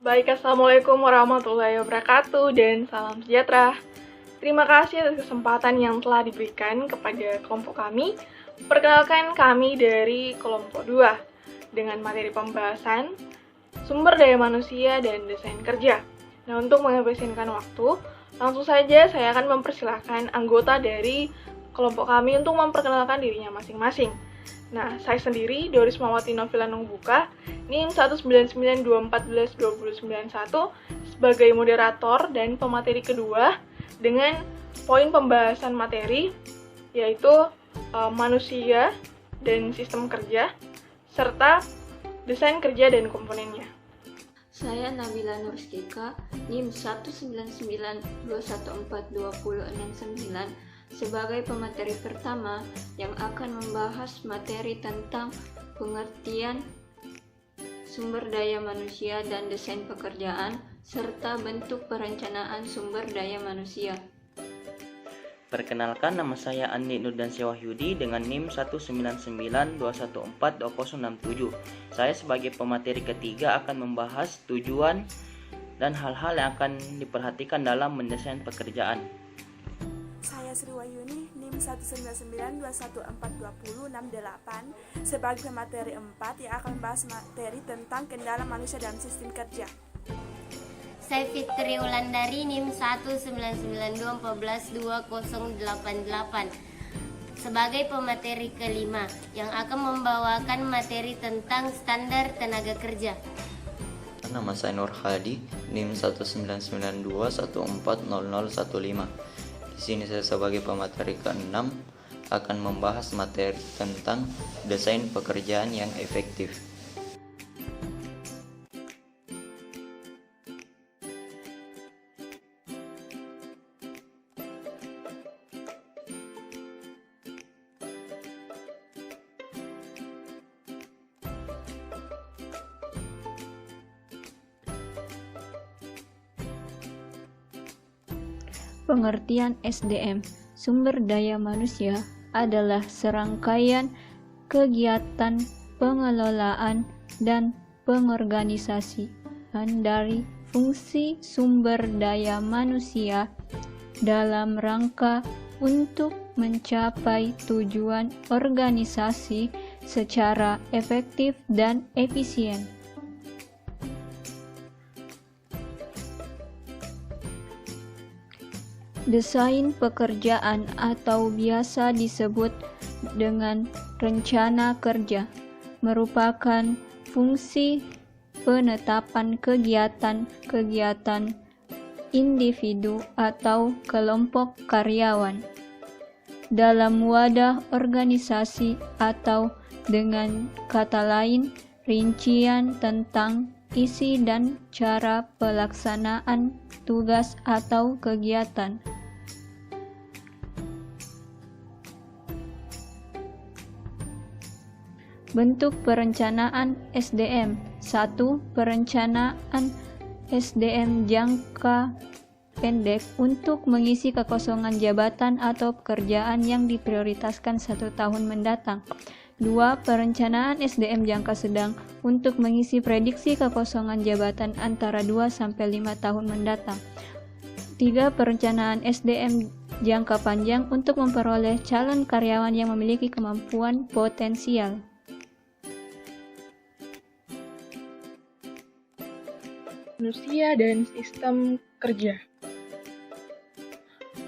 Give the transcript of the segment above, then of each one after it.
Baik, Assalamualaikum warahmatullahi wabarakatuh dan salam sejahtera. Terima kasih atas kesempatan yang telah diberikan kepada kelompok kami. Perkenalkan kami dari kelompok 2 dengan materi pembahasan sumber daya manusia dan desain kerja. Nah, untuk menghabiskan waktu, langsung saja saya akan mempersilahkan anggota dari kelompok kami untuk memperkenalkan dirinya masing-masing. Nah, saya sendiri, Doris Mawati Novila Nungbuka, NIM 199214291 sebagai moderator dan pemateri kedua dengan poin pembahasan materi yaitu manusia dan sistem kerja serta desain kerja dan komponennya. Saya Nabila Nurskika, NIM 19921424069 sebagai pemateri pertama yang akan membahas materi tentang pengertian sumber daya manusia dan desain pekerjaan serta bentuk perencanaan sumber daya manusia. Perkenalkan, nama saya Andi Nurdansyah Wahyudi dengan NIM 19921424067. Saya sebagai pemateri ketiga akan membahas tujuan dan hal-hal yang akan diperhatikan dalam mendesain pekerjaan. Saya Sri Wahyuni, NIM 19921424068 sebagai pemateri 4 yang akan membahas materi tentang kendala manusia dalam sistem kerja. Saya Fitri Wulandari, NIM 19921424088 sebagai pemateri kelima yang akan membawakan materi tentang standar tenaga kerja. Nama saya Nur Hadi, NIM 19921400015. Di sini saya sebagai pemateri ke-6 akan membahas materi tentang desain pekerjaan yang efektif. Pengertian SDM, sumber daya manusia, adalah serangkaian kegiatan pengelolaan dan pengorganisasian dari fungsi sumber daya manusia dalam rangka untuk mencapai tujuan organisasi secara efektif dan efisien. Desain pekerjaan atau biasa disebut dengan rencana kerja merupakan fungsi penetapan kegiatan-kegiatan individu atau kelompok karyawan dalam wadah organisasi atau dengan kata lain rincian tentang isi dan cara pelaksanaan tugas atau kegiatan. Bentuk perencanaan SDM. 1. Perencanaan SDM jangka pendek untuk mengisi kekosongan jabatan atau pekerjaan yang diprioritaskan 1 tahun mendatang. 2. Perencanaan SDM jangka sedang untuk mengisi prediksi kekosongan jabatan antara 2-5 tahun mendatang. 3. Perencanaan SDM jangka panjang untuk memperoleh calon karyawan yang memiliki kemampuan potensial. Manusia dan sistem kerja.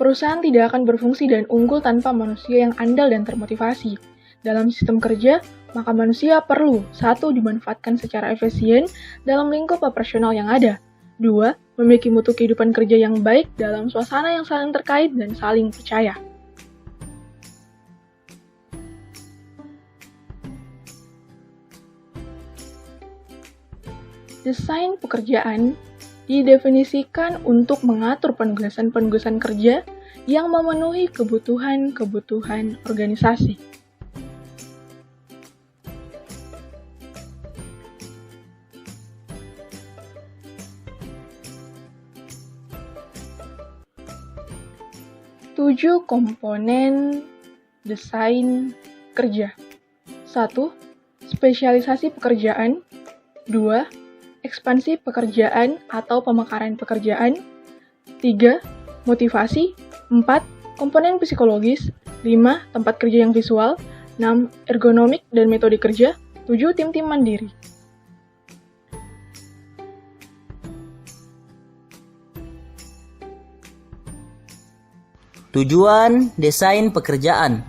Perusahaan tidak akan berfungsi dan unggul tanpa manusia yang andal dan termotivasi. Dalam sistem kerja, maka manusia perlu 1. Dimanfaatkan secara efisien dalam lingkup operasional yang ada. 2. Memiliki mutu kehidupan kerja yang baik dalam suasana yang saling terkait dan saling percaya. Desain pekerjaan didefinisikan untuk mengatur penugasan-penugasan kerja yang memenuhi kebutuhan-kebutuhan organisasi. Tujuh komponen desain kerja. 1. Spesialisasi pekerjaan. 2. ekspansi pekerjaan atau pemekaran pekerjaan. 3. Motivasi. 4. Komponen psikologis. 5. Tempat kerja yang visual. 6. Ergonomik dan metode kerja. 7. Tim-tim mandiri. Tujuan desain pekerjaan.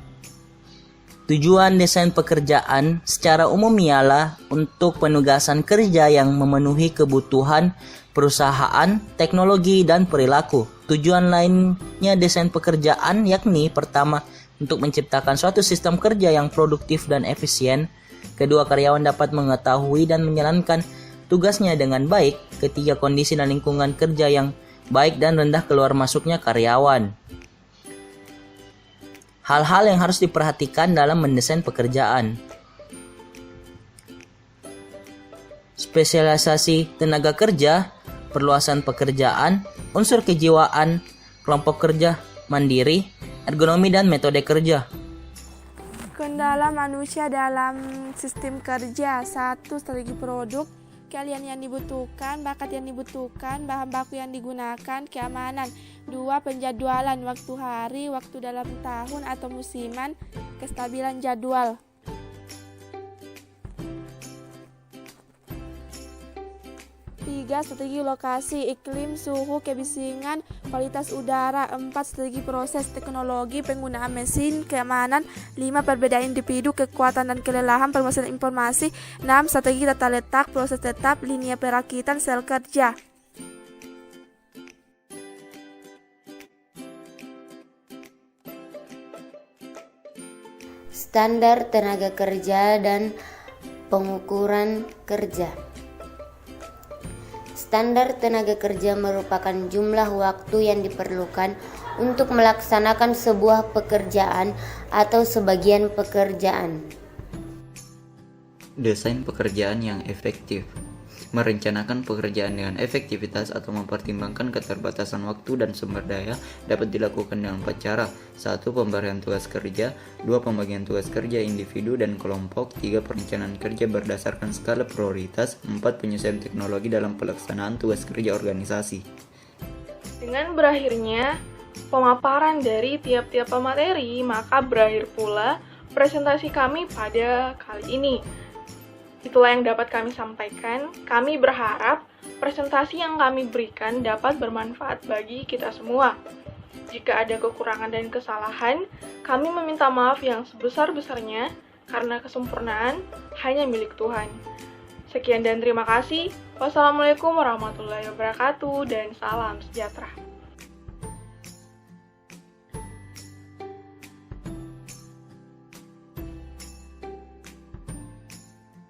Tujuan desain pekerjaan secara umum ialah untuk penugasan kerja yang memenuhi kebutuhan perusahaan, teknologi, dan perilaku. Tujuan lainnya desain pekerjaan yakni pertama, untuk menciptakan suatu sistem kerja yang produktif dan efisien. Kedua, karyawan dapat mengetahui dan menjalankan tugasnya dengan baik. Ketiga, kondisi dan lingkungan kerja yang baik dan rendah keluar masuknya karyawan. Hal-hal yang harus diperhatikan dalam mendesain pekerjaan. Spesialisasi tenaga kerja, perluasan pekerjaan, unsur kejiwaan, kelompok kerja mandiri, ergonomi dan metode kerja. Kendala manusia dalam sistem kerja. 1. Strategi produk, keahlian yang dibutuhkan, bakat yang dibutuhkan, bahan baku yang digunakan, keamanan. 2. Penjadwalan, waktu hari, waktu dalam tahun atau musiman, kestabilan jadwal. 3. Strategi lokasi, iklim, suhu, kebisingan, kualitas udara. 4. Strategi proses, teknologi, penggunaan mesin, keamanan. 5. Perbedaan individu, kekuatan dan kelelahan, permasalahan informasi. 6. Strategi tata letak, proses tetap, linia perakitan, sel kerja. Standar tenaga kerja dan pengukuran kerja. Standar tenaga kerja merupakan jumlah waktu yang diperlukan untuk melaksanakan sebuah pekerjaan atau sebagian pekerjaan. Desain pekerjaan yang efektif. Merencanakan pekerjaan dengan efektivitas atau mempertimbangkan keterbatasan waktu dan sumber daya dapat dilakukan dengan 4 cara. 1. Pemberian tugas kerja. 2. Pembagian tugas kerja individu dan kelompok. 3. Perencanaan kerja berdasarkan skala prioritas. 4. Penyesuaian teknologi dalam pelaksanaan tugas kerja organisasi. Dengan berakhirnya pemaparan dari tiap-tiap pemateri, maka berakhir pula presentasi kami pada kali ini. Itulah yang dapat kami sampaikan. Kami berharap presentasi yang kami berikan dapat bermanfaat bagi kita semua. Jika ada kekurangan dan kesalahan, kami meminta maaf yang sebesar-besarnya karena kesempurnaan hanya milik Tuhan. Sekian dan terima kasih. Wassalamualaikum warahmatullahi wabarakatuh dan salam sejahtera.